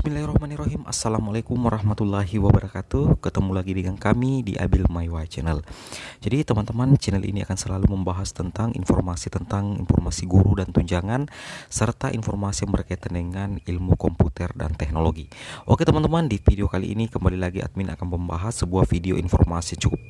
Bismillahirrahmanirrahim. Assalamualaikum warahmatullahi wabarakatuh. Ketemu lagi dengan kami di Abil Maiwa Channel. Jadi teman-teman, channel ini akan selalu membahas tentang informasi guru dan tunjangan, serta informasi yang berkaitan dengan ilmu komputer dan teknologi. Oke teman-teman, di video kali ini kembali lagi admin akan membahas sebuah video informasi cukup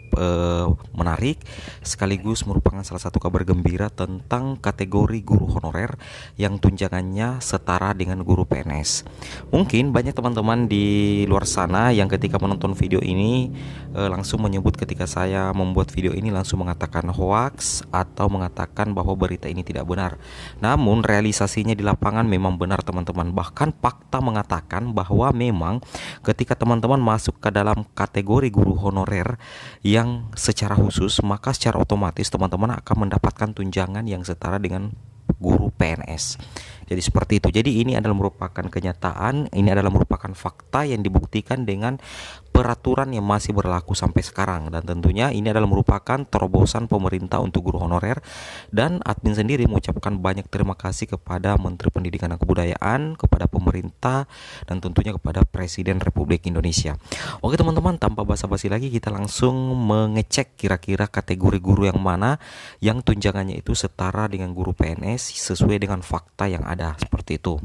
menarik, sekaligus merupakan salah satu kabar gembira tentang kategori guru honorer yang tunjangannya setara dengan guru PNS. Mungkin banyak teman-teman di luar sana yang ketika menonton video ini langsung menyebut, ketika saya membuat video ini langsung mengatakan hoax atau mengatakan bahwa berita ini tidak benar. Namun realisasinya di lapangan memang benar teman-teman. Bahkan fakta mengatakan bahwa memang ketika teman-teman masuk ke dalam kategori guru honorer yang secara khusus, maka secara otomatis teman-teman akan mendapatkan tunjangan yang setara dengan guru PNS. Jadi seperti itu. Jadi ini adalah merupakan kenyataan, ini adalah merupakan fakta yang dibuktikan dengan peraturan yang masih berlaku sampai sekarang. Dan tentunya ini adalah merupakan terobosan pemerintah untuk guru honorer. Dan admin sendiri mengucapkan banyak terima kasih kepada Menteri Pendidikan dan Kebudayaan, kepada pemerintah, dan tentunya kepada Presiden Republik Indonesia. Oke teman-teman, tanpa basa-basi lagi kita langsung mengecek kira-kira kategori guru yang mana yang tunjangannya itu setara dengan guru PNS sesuai dengan fakta yang ada, seperti itu.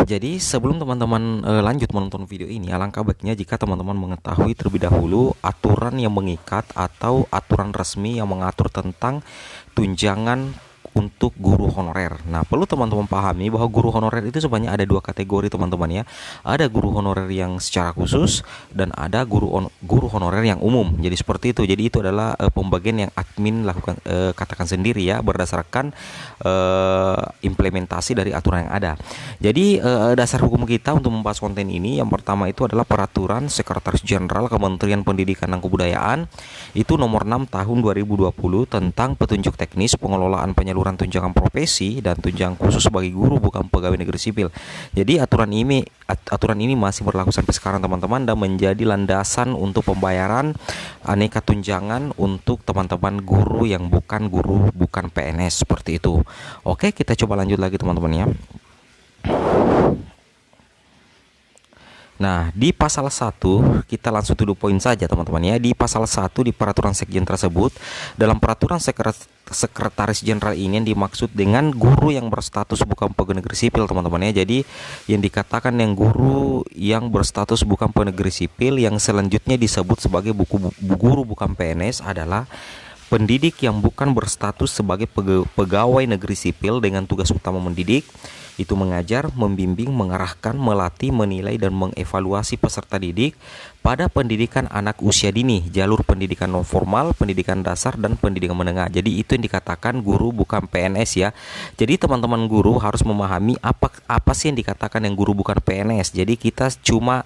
Jadi sebelum teman-teman lanjut menonton video ini, alangkah baiknya jika teman-teman mengetahui terlebih dahulu aturan yang mengikat atau aturan resmi yang mengatur tentang tunjangan untuk guru honorer. Nah, perlu teman-teman pahami bahwa guru honorer itu sebenarnya ada dua kategori teman-teman ya. Ada guru honorer yang secara khusus dan ada guru honorer yang umum. Jadi seperti itu. Jadi itu adalah pembagian yang admin lakukan, katakan sendiri ya, berdasarkan implementasi dari aturan yang ada. Jadi dasar hukum kita untuk membahas konten ini, yang pertama itu adalah peraturan Sekretaris Jenderal Kementerian Pendidikan dan Kebudayaan itu nomor 6 tahun 2020 tentang petunjuk teknis pengelolaan penyaluran tunjangan profesi dan tunjangan khusus bagi guru bukan pegawai negeri sipil. Jadi aturan ini masih berlaku sampai sekarang teman-teman, dan menjadi landasan untuk pembayaran aneka tunjangan untuk teman-teman guru yang bukan PNS, seperti itu. Oke, kita coba lanjut lagi teman-teman ya. Nah, di pasal 1 kita langsung to the point saja teman-teman ya. Di pasal 1 di peraturan sekjen tersebut, dalam peraturan Sekretaris Jenderal ini yang dimaksud dengan guru yang berstatus bukan pegawai negeri sipil teman-teman ya. Jadi yang dikatakan yang guru yang berstatus bukan pegawai negeri sipil yang selanjutnya disebut sebagai guru bukan PNS adalah pendidik yang bukan berstatus sebagai pegawai negeri sipil dengan tugas utama mendidik, itu mengajar, membimbing, mengarahkan, melatih, menilai, dan mengevaluasi peserta didik pada pendidikan anak usia dini, jalur pendidikan non formal, pendidikan dasar, dan pendidikan menengah. Jadi itu yang dikatakan guru bukan PNS ya. Jadi teman-teman guru harus memahami apa sih yang dikatakan yang guru bukan PNS. Jadi kita cuma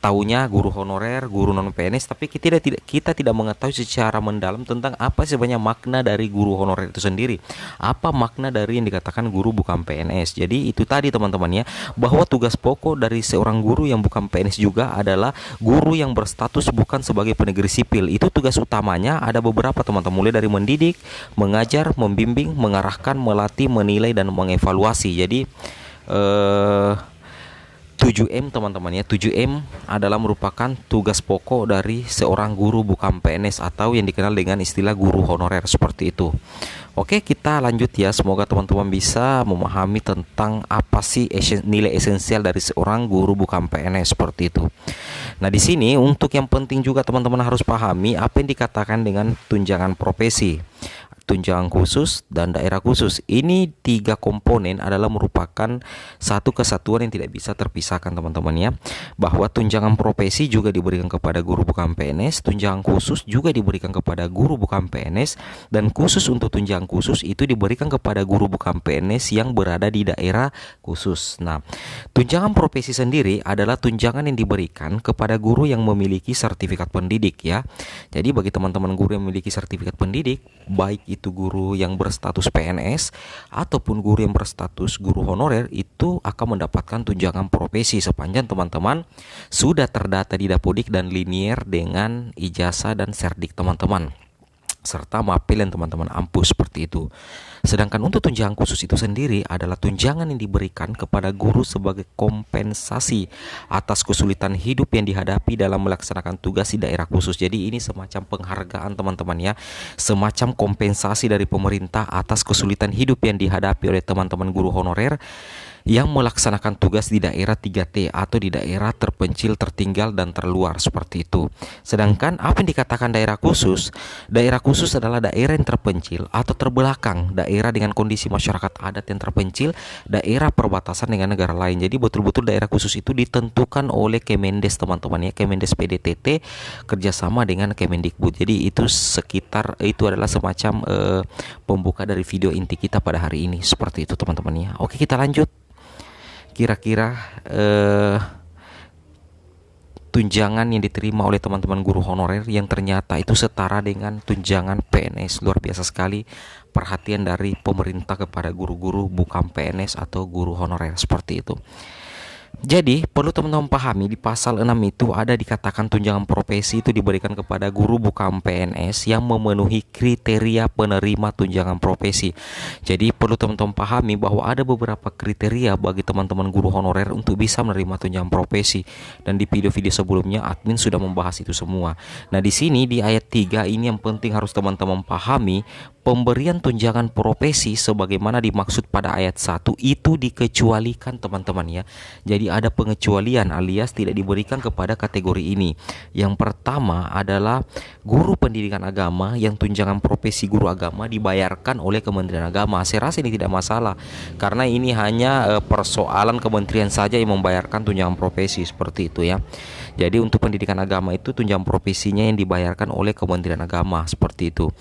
taunya guru honorer, guru non PNS, tapi kita tidak mengetahui secara mendalam tentang apa sebenarnya makna dari guru honorer itu sendiri. Apa makna dari yang dikatakan guru bukan PNS. Jadi itu tadi teman-teman ya, bahwa tugas pokok dari seorang guru yang bukan PNS juga adalah guru yang berstatus bukan sebagai penegri sipil. Itu tugas utamanya ada beberapa teman-teman, mulai dari mendidik, mengajar, membimbing, mengarahkan, melatih, menilai, dan mengevaluasi. Jadi 7M teman-teman ya. 7M adalah merupakan tugas pokok dari seorang guru bukan PNS atau yang dikenal dengan istilah guru honorer, seperti itu. Oke, kita lanjut ya. Semoga teman-teman bisa memahami tentang apa sih nilai esensial dari seorang guru bukan PNS, seperti itu. Nah, di sini untuk yang penting juga teman-teman harus pahami apa yang dikatakan dengan tunjangan profesi, tunjangan khusus, dan daerah khusus. Ini 3 komponen adalah merupakan satu kesatuan yang tidak bisa terpisahkan teman-teman ya. Bahwa tunjangan profesi juga diberikan kepada guru bukan PNS, tunjangan khusus juga diberikan kepada guru bukan PNS, dan khusus untuk tunjangan khusus itu diberikan kepada guru bukan PNS yang berada di daerah khusus. Nah, tunjangan profesi sendiri adalah tunjangan yang diberikan kepada guru yang memiliki sertifikat pendidik ya. Jadi bagi teman-teman guru yang memiliki sertifikat pendidik, baik itu guru yang berstatus PNS ataupun guru yang berstatus guru honorer, itu akan mendapatkan tunjangan profesi sepanjang teman-teman sudah terdata di Dapodik dan linier dengan ijazah dan serdik teman-teman. serta mapel yang teman-teman ampuh seperti itu. Sedangkan untuk tunjangan khusus itu sendiri adalah tunjangan yang diberikan kepada guru sebagai kompensasi atas kesulitan hidup yang dihadapi dalam melaksanakan tugas di daerah khusus. Jadi ini semacam penghargaan teman-teman ya, semacam kompensasi dari pemerintah atas kesulitan hidup yang dihadapi oleh teman-teman guru honorer yang melaksanakan tugas di daerah 3T atau di daerah terpencil, tertinggal, dan terluar seperti itu. Sedangkan apa yang dikatakan daerah khusus? Daerah khusus adalah daerah yang terpencil atau terbelakang, daerah dengan kondisi masyarakat adat yang terpencil, daerah perbatasan dengan negara lain. Jadi betul-betul daerah khusus itu ditentukan oleh Kemendes teman-teman ya, Kemendes PDTT kerjasama dengan Kemendikbud. Jadi itu adalah semacam pembuka dari video inti kita pada hari ini seperti itu teman-teman ya. Oke, kita lanjut. Kira-kira tunjangan yang diterima oleh teman-teman guru honorer yang ternyata itu setara dengan tunjangan PNS. Luar biasa sekali perhatian dari pemerintah kepada guru-guru bukan PNS atau guru honorer seperti itu. Jadi perlu teman-teman pahami di pasal 6 itu ada dikatakan tunjangan profesi itu diberikan kepada guru bukan PNS yang memenuhi kriteria penerima tunjangan profesi. Jadi perlu teman-teman pahami bahwa ada beberapa kriteria bagi teman-teman guru honorer untuk bisa menerima tunjangan profesi. Dan di video-video sebelumnya admin sudah membahas itu semua. Nah di sini di ayat 3 ini yang penting harus teman-teman pahami, pemberian tunjangan profesi sebagaimana dimaksud pada ayat 1 itu dikecualikan teman-teman ya. Jadi ada pengecualian alias tidak diberikan kepada kategori ini. Yang pertama adalah guru pendidikan agama yang tunjangan profesi guru agama dibayarkan oleh Kementerian Agama. Saya rasa ini tidak masalah karena ini hanya persoalan kementerian saja yang membayarkan tunjangan profesi seperti itu ya. Jadi untuk pendidikan agama itu tunjangan profesinya yang dibayarkan oleh Kementerian Agama seperti itu.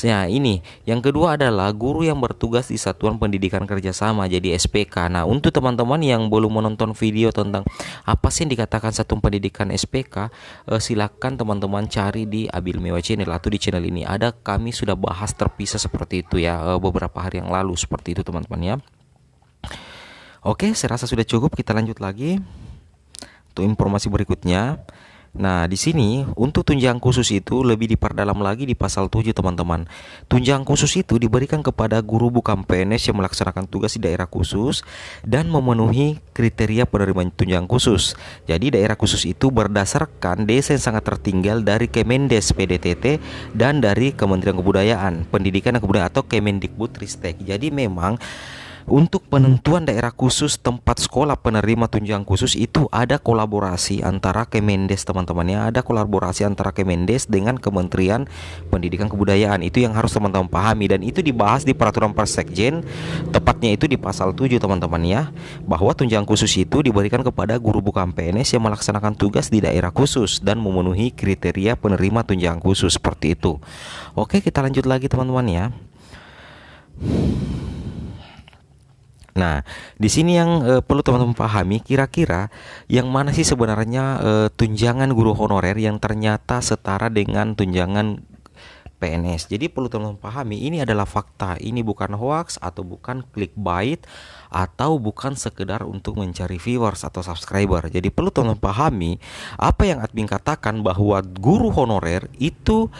Nah ini yang kedua adalah guru yang bertugas di Satuan Pendidikan Kerjasama jadi SPK. Nah untuk teman-teman yang belum menonton video tentang apa sih yang dikatakan Satuan Pendidikan SPK, silakan teman-teman cari di Abil Mewah Channel atau di channel ini ada, kami sudah bahas terpisah seperti itu ya beberapa hari yang lalu seperti itu teman-teman ya. Oke, saya rasa sudah cukup, kita lanjut lagi untuk informasi berikutnya. Nah, di sini untuk tunjangan khusus itu lebih diperdalam lagi di pasal 7 teman-teman. Tunjangan khusus itu diberikan kepada guru bukan PNS yang melaksanakan tugas di daerah khusus dan memenuhi kriteria penerima tunjangan khusus. Jadi daerah khusus itu berdasarkan desa yang sangat tertinggal dari Kemendes PDTT dan dari Kementerian Kebudayaan, Pendidikan dan Kebudayaan atau Kemendikbudristek. Jadi memang untuk penentuan daerah khusus tempat sekolah penerima tunjangan khusus itu ada kolaborasi antara Kemendes teman-teman ya, ada kolaborasi antara Kemendes dengan Kementerian Pendidikan Kebudayaan. Itu yang harus teman-teman pahami dan itu dibahas di peraturan Persekjen, tepatnya itu di pasal 7 teman-teman ya, bahwa tunjangan khusus itu diberikan kepada guru bukan PNS yang melaksanakan tugas di daerah khusus dan memenuhi kriteria penerima tunjangan khusus seperti itu. Oke, kita lanjut lagi teman-teman ya. Nah, di sini yang perlu teman-teman pahami, kira-kira yang mana sih sebenarnya tunjangan guru honorer yang ternyata setara dengan tunjangan PNS. Jadi perlu teman-teman pahami, ini adalah fakta. Ini bukan hoax atau bukan clickbait atau bukan sekedar untuk mencari viewers atau subscriber. Jadi perlu teman-teman pahami apa yang admin katakan bahwa guru honorer itu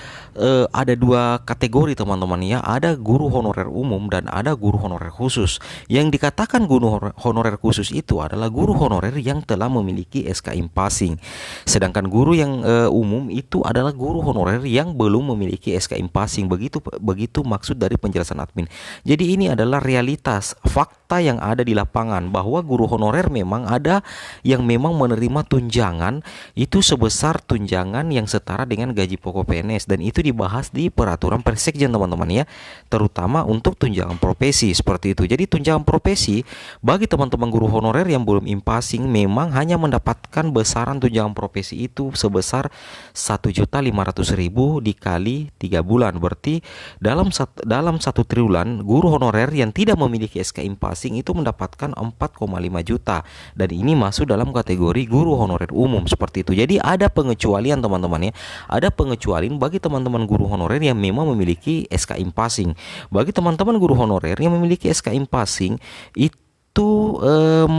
ada dua kategori teman-teman ya. Ada guru honorer umum dan ada guru honorer khusus. Yang dikatakan guru honorer khusus itu adalah guru honorer yang telah memiliki SK Impasing. Sedangkan guru yang umum itu adalah guru honorer yang belum memiliki SK Impasing. Begitu maksud dari penjelasan admin. Jadi ini adalah realitas fakta yang ada di lapangan bahwa guru honorer memang ada yang memang menerima tunjangan itu sebesar tunjangan yang setara dengan gaji pokok PNS dan itu dibahas di peraturan Persekjen teman-teman ya, terutama untuk tunjangan profesi seperti itu. Jadi tunjangan profesi bagi teman-teman guru honorer yang belum impasing memang hanya mendapatkan besaran tunjangan profesi itu sebesar 1.500.000 dikali 3 bulan. Berarti dalam satu triwulan guru honorer yang tidak memiliki SK Impasing itu mendapatkan 4,5 juta dan ini masuk dalam kategori guru honorer umum seperti itu. Jadi ada pengecualian teman-teman ya. Ada pengecualian bagi teman-teman guru honorer yang memang memiliki SK Impasing. Bagi teman-teman guru honorer yang memiliki SK Impasing itu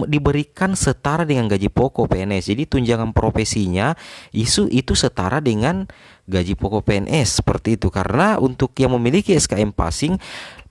diberikan setara dengan gaji pokok PNS. Jadi tunjangan profesinya itu setara dengan gaji pokok PNS seperti itu. Karena untuk yang memiliki SKM passing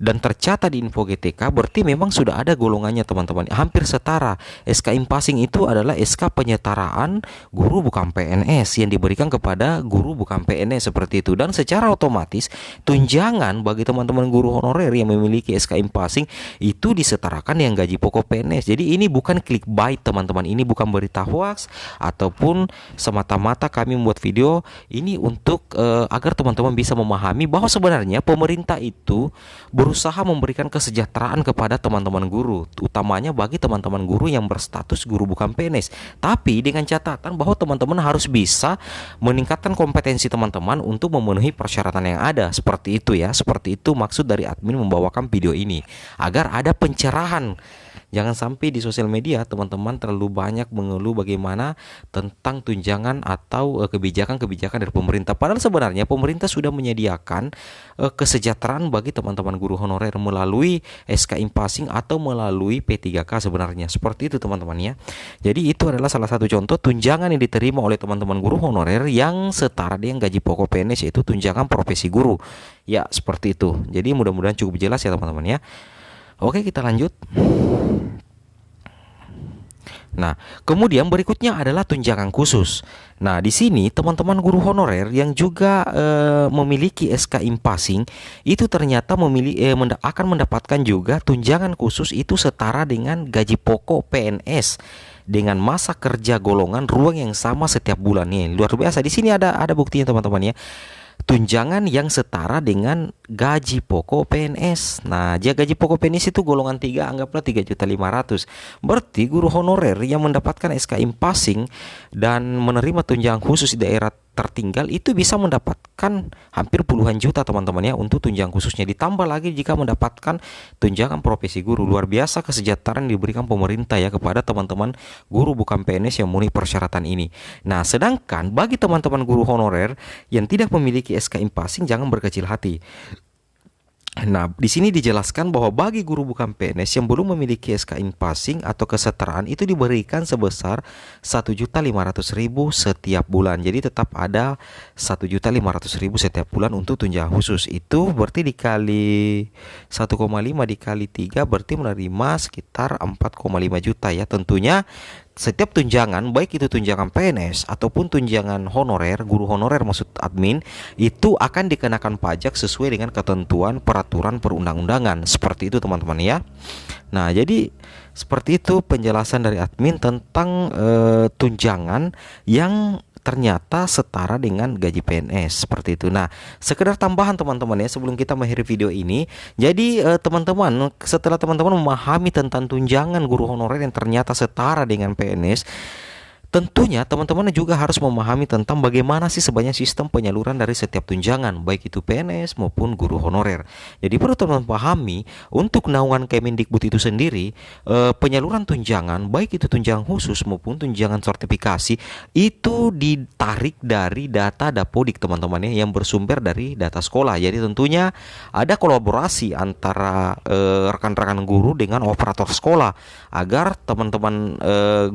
dan tercatat di Info GTK berarti memang sudah ada golongannya teman-teman, hampir setara. SKM passing itu adalah SK penyetaraan guru bukan PNS yang diberikan kepada guru bukan PNS seperti itu. Dan secara otomatis tunjangan bagi teman-teman guru honorer yang memiliki SKM passing itu disetarakan dengan gaji pokok PNS. Jadi ini bukan clickbait teman-teman, ini bukan berita hoax ataupun semata-mata kami membuat video ini untuk agar teman-teman bisa memahami bahwa sebenarnya pemerintah itu berusaha memberikan kesejahteraan kepada teman-teman guru, utamanya bagi teman-teman guru yang berstatus guru bukan PNS. Tapi dengan catatan bahwa teman-teman harus bisa meningkatkan kompetensi teman-teman untuk memenuhi persyaratan yang ada. Seperti itu ya, seperti itu maksud dari admin membawakan video ini, agar ada pencerahan. Jangan sampai di sosial media teman-teman terlalu banyak mengeluh bagaimana tentang tunjangan atau kebijakan-kebijakan dari pemerintah. Padahal sebenarnya pemerintah sudah menyediakan kesejahteraan bagi teman-teman guru honorer melalui SKM passing atau melalui P3K sebenarnya. Seperti itu teman-teman ya. Jadi itu adalah salah satu contoh tunjangan yang diterima oleh teman-teman guru honorer yang setara dengan gaji pokok PNS, yaitu tunjangan profesi guru. Ya, seperti itu. Jadi mudah-mudahan cukup jelas ya teman-teman ya. Oke, kita lanjut. Nah, kemudian berikutnya adalah tunjangan khusus. Nah, di sini teman-teman guru honorer yang juga memiliki SKM passing itu ternyata akan mendapatkan juga tunjangan khusus itu setara dengan gaji pokok PNS dengan masa kerja golongan ruang yang sama setiap bulan. Nih, luar biasa. Di sini ada buktinya teman-teman ya. Tunjangan yang setara dengan gaji pokok PNS. Nah, jika gaji pokok PNS itu golongan 3, anggaplah 3.500.000. Berarti guru honorer yang mendapatkan SKM passing dan menerima tunjangan khusus di daerah tertinggal itu bisa mendapatkan hampir puluhan juta teman-teman ya untuk tunjangan khususnya. Ditambah lagi jika mendapatkan tunjangan profesi guru. Luar biasa kesejahteraan diberikan pemerintah ya kepada teman-teman guru bukan PNS yang memenuhi persyaratan ini. Nah, sedangkan bagi teman-teman guru honorer yang tidak memiliki SKM passing, jangan berkecil hati. Nah, di sini dijelaskan bahwa bagi guru bukan PNS yang belum memiliki SKM passing atau kesetaraan itu diberikan sebesar 1.500.000 setiap bulan. Jadi tetap ada 1.500.000 setiap bulan untuk tunjangan khusus. Itu berarti dikali 1,5 dikali 3 berarti menerima sekitar 4,5 juta ya. Tentunya setiap tunjangan, baik itu tunjangan PNS ataupun tunjangan honorer, guru honorer maksud admin, itu akan dikenakan pajak sesuai dengan ketentuan peraturan perundang-undangan. Seperti itu teman-teman ya. Nah, jadi seperti itu penjelasan dari admin tentang tunjangan yang ternyata setara dengan gaji PNS seperti itu. Nah, sekedar tambahan teman-teman ya sebelum kita mengakhiri video ini. Jadi teman-teman, setelah teman-teman memahami tentang tunjangan guru honorer yang ternyata setara dengan PNS, tentunya teman-teman juga harus memahami tentang bagaimana sih sebenarnya sistem penyaluran dari setiap tunjangan, baik itu PNS maupun guru honorer. Jadi perlu teman-teman pahami untuk naungan Kemendikbud itu sendiri, penyaluran tunjangan, baik itu tunjangan khusus maupun tunjangan sertifikasi, itu ditarik dari data Dapodik teman-teman ya, yang bersumber dari data sekolah. Jadi tentunya ada kolaborasi antara rekan-rekan guru dengan operator sekolah agar teman-teman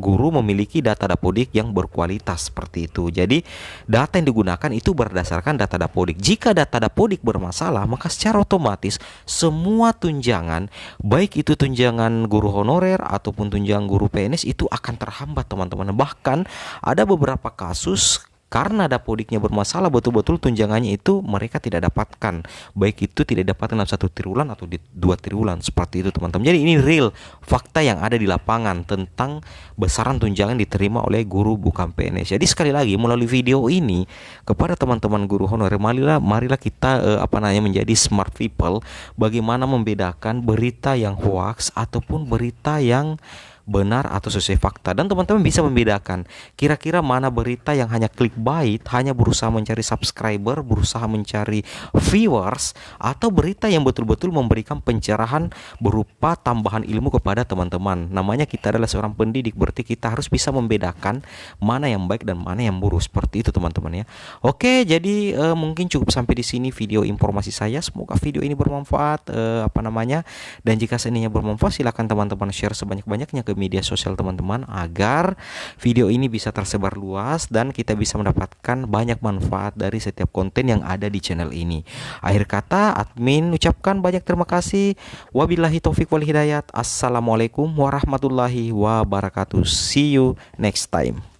guru memiliki data Dapodik yang berkualitas seperti itu. Jadi data yang digunakan itu berdasarkan data Dapodik. Jika data Dapodik bermasalah, maka secara otomatis semua tunjangan, baik itu tunjangan guru honorer ataupun tunjangan guru PNS itu akan terhambat teman-teman. Bahkan ada beberapa kasus karena Dapodiknya bermasalah, betul-betul tunjangannya itu mereka tidak dapatkan, baik itu tidak dapatkan dalam 1 triwulan atau di 2 triwulan seperti itu teman-teman. Jadi ini real fakta yang ada di lapangan tentang besaran tunjangan diterima oleh guru bukan PNS. Jadi sekali lagi melalui video ini kepada teman-teman guru honorer, marilah kita menjadi smart people, bagaimana membedakan berita yang hoax ataupun berita yang benar atau sesuai fakta. Dan teman-teman bisa membedakan kira-kira mana berita yang hanya clickbait, hanya berusaha mencari subscriber, berusaha mencari viewers, atau berita yang betul-betul memberikan pencerahan berupa tambahan ilmu kepada teman-teman. Namanya kita adalah seorang pendidik, berarti kita harus bisa membedakan mana yang baik dan mana yang buruk. Seperti itu teman-teman ya. Oke, jadi mungkin cukup sampai di sini video informasi saya. Semoga video ini bermanfaat dan jika seandainya bermanfaat, silakan teman-teman share sebanyak-banyaknya ke media sosial teman-teman agar video ini bisa tersebar luas dan kita bisa mendapatkan banyak manfaat dari setiap konten yang ada di channel ini. Akhir kata, admin ucapkan banyak terima kasih. Wabillahi taufik wal hidayat. Assalamualaikum warahmatullahi wabarakatuh. See you next time.